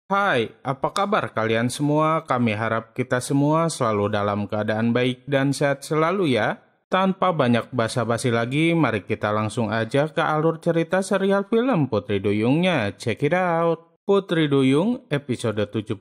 Hai, apa kabar kalian semua? Kami harap kita semua selalu dalam keadaan baik dan sehat selalu ya. Tanpa banyak basa-basi lagi, mari kita langsung aja ke alur cerita serial film Putri Duyungnya. Check it out. Putri Duyung episode 17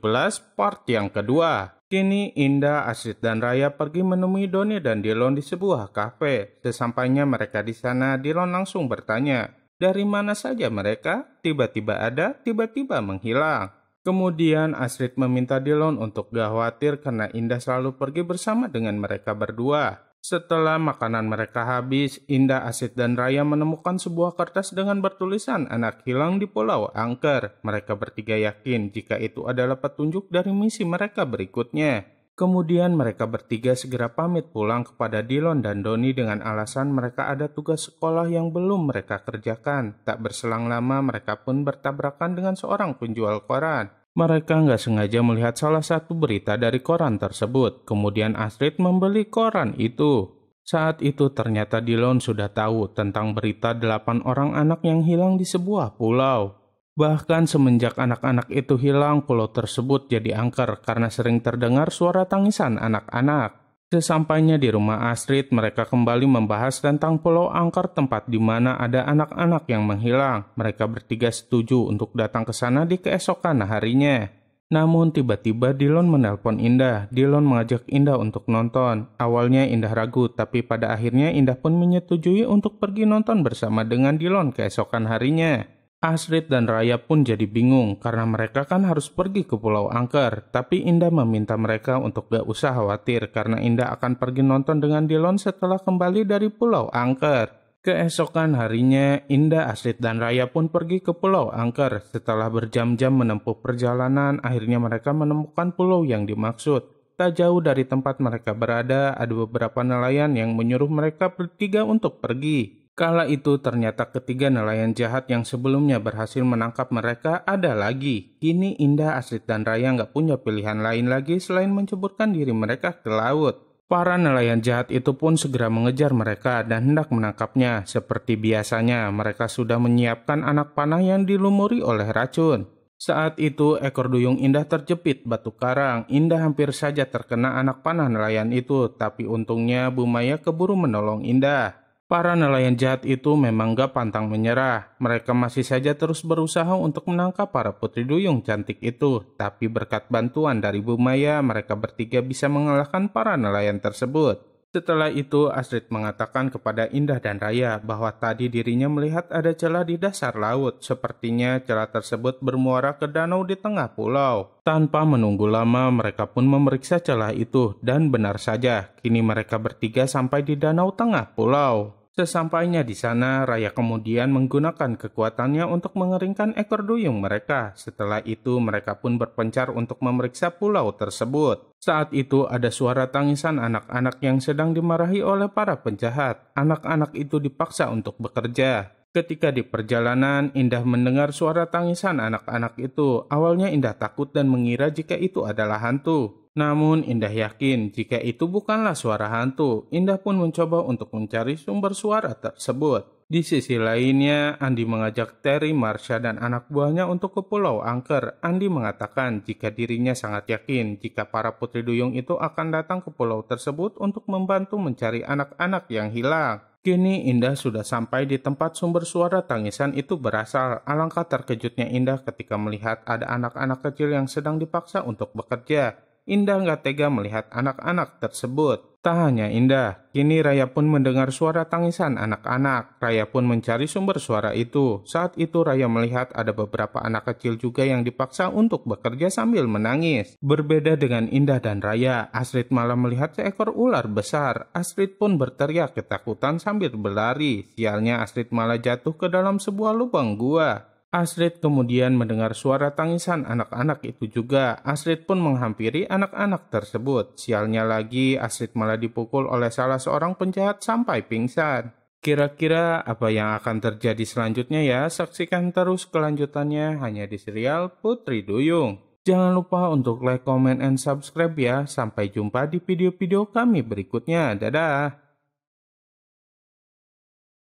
part yang kedua. Kini Indah, Astrid, dan Raya pergi menemui Doni dan Dilon di sebuah kafe. Sesampainya mereka di sana, Dilon langsung bertanya, dari mana saja mereka? Tiba-tiba ada, tiba-tiba menghilang. Kemudian Astrid meminta Dilon untuk gak khawatir karena Indah selalu pergi bersama dengan mereka berdua. Setelah makanan mereka habis, Indah, Astrid, dan Raya menemukan sebuah kertas dengan bertulisan anak hilang di Pulau Angker. Mereka bertiga yakin jika itu adalah petunjuk dari misi mereka berikutnya. Kemudian mereka bertiga segera pamit pulang kepada Dilon dan Doni dengan alasan mereka ada tugas sekolah yang belum mereka kerjakan. Tak berselang lama mereka pun bertabrakan dengan seorang penjual koran. Mereka nggak sengaja melihat salah satu berita dari koran tersebut. Kemudian Astrid membeli koran itu. Saat itu ternyata Dilon sudah tahu tentang berita 8 orang anak yang hilang di sebuah pulau. Bahkan semenjak anak-anak itu hilang, pulau tersebut jadi angker karena sering terdengar suara tangisan anak-anak. Sesampainya di rumah Astrid, mereka kembali membahas tentang pulau angker tempat di mana ada anak-anak yang menghilang. Mereka bertiga setuju untuk datang ke sana di keesokan harinya. Namun tiba-tiba Dilon menelpon Indah. Dilon mengajak Indah untuk nonton. Awalnya Indah ragu, tapi pada akhirnya Indah pun menyetujui untuk pergi nonton bersama dengan Dilon keesokan harinya. Astrid dan Raya pun jadi bingung karena mereka kan harus pergi ke Pulau Angker. Tapi Indah meminta mereka untuk gak usah khawatir karena Indah akan pergi nonton dengan Dilon setelah kembali dari Pulau Angker. Keesokan harinya, Indah, Astrid, dan Raya pun pergi ke Pulau Angker. Setelah berjam-jam menempuh perjalanan, akhirnya mereka menemukan pulau yang dimaksud. Tak jauh dari tempat mereka berada, ada beberapa nelayan yang menyuruh mereka bertiga untuk pergi. Kala itu ternyata ketiga nelayan jahat yang sebelumnya berhasil menangkap mereka ada lagi. Kini Indah, Astrid, dan Raya nggak punya pilihan lain lagi selain menceburkan diri mereka ke laut. Para nelayan jahat itu pun segera mengejar mereka dan hendak menangkapnya. Seperti biasanya, mereka sudah menyiapkan anak panah yang dilumuri oleh racun. Saat itu ekor duyung Indah terjepit batu karang. Indah hampir saja terkena anak panah nelayan itu, tapi untungnya Bu Maya keburu menolong Indah. Para nelayan jahat itu memang gak pantang menyerah. Mereka masih saja terus berusaha untuk menangkap para putri duyung cantik itu. Tapi berkat bantuan dari Bu Maya, mereka bertiga bisa mengalahkan para nelayan tersebut. Setelah itu, Astrid mengatakan kepada Indah dan Raya bahwa tadi dirinya melihat ada celah di dasar laut. Sepertinya celah tersebut bermuara ke danau di tengah pulau. Tanpa menunggu lama, mereka pun memeriksa celah itu. Dan benar saja, kini mereka bertiga sampai di danau tengah pulau. Sesampainya di sana, Raya kemudian menggunakan kekuatannya untuk mengeringkan ekor duyung mereka. Setelah itu, mereka pun berpencar untuk memeriksa pulau tersebut. Saat itu ada suara tangisan anak-anak yang sedang dimarahi oleh para penjahat. Anak-anak itu dipaksa untuk bekerja. Ketika di perjalanan, Indah mendengar suara tangisan anak-anak itu. Awalnya Indah takut dan mengira jika itu adalah hantu. Namun Indah yakin jika itu bukanlah suara hantu. Indah pun mencoba untuk mencari sumber suara tersebut. Di sisi lainnya, Andi mengajak Terry, Marsha, dan anak buahnya untuk ke Pulau Angker. Andi mengatakan jika dirinya sangat yakin jika para putri duyung itu akan datang ke pulau tersebut untuk membantu mencari anak-anak yang hilang. Kini Indah sudah sampai di tempat sumber suara tangisan itu berasal. Alangkah terkejutnya Indah ketika melihat ada anak-anak kecil yang sedang dipaksa untuk bekerja. Indah nggak tega melihat anak-anak tersebut. Tak hanya Indah, kini Raya pun mendengar suara tangisan anak-anak. Raya pun mencari sumber suara itu. Saat itu Raya melihat ada beberapa anak kecil juga yang dipaksa untuk bekerja sambil menangis. Berbeda dengan Indah dan Raya, Astrid malah melihat seekor ular besar. Astrid pun berteriak ketakutan sambil berlari. Sialnya Astrid malah jatuh ke dalam sebuah lubang gua. Astrid kemudian mendengar suara tangisan anak-anak itu juga. Astrid pun menghampiri anak-anak tersebut. Sialnya lagi, Astrid malah dipukul oleh salah seorang penjahat sampai pingsan. Kira-kira apa yang akan terjadi selanjutnya ya? Saksikan terus kelanjutannya hanya di serial Putri Duyung. Jangan lupa untuk like, comment, and subscribe ya. Sampai jumpa di video-video kami berikutnya. Dadah!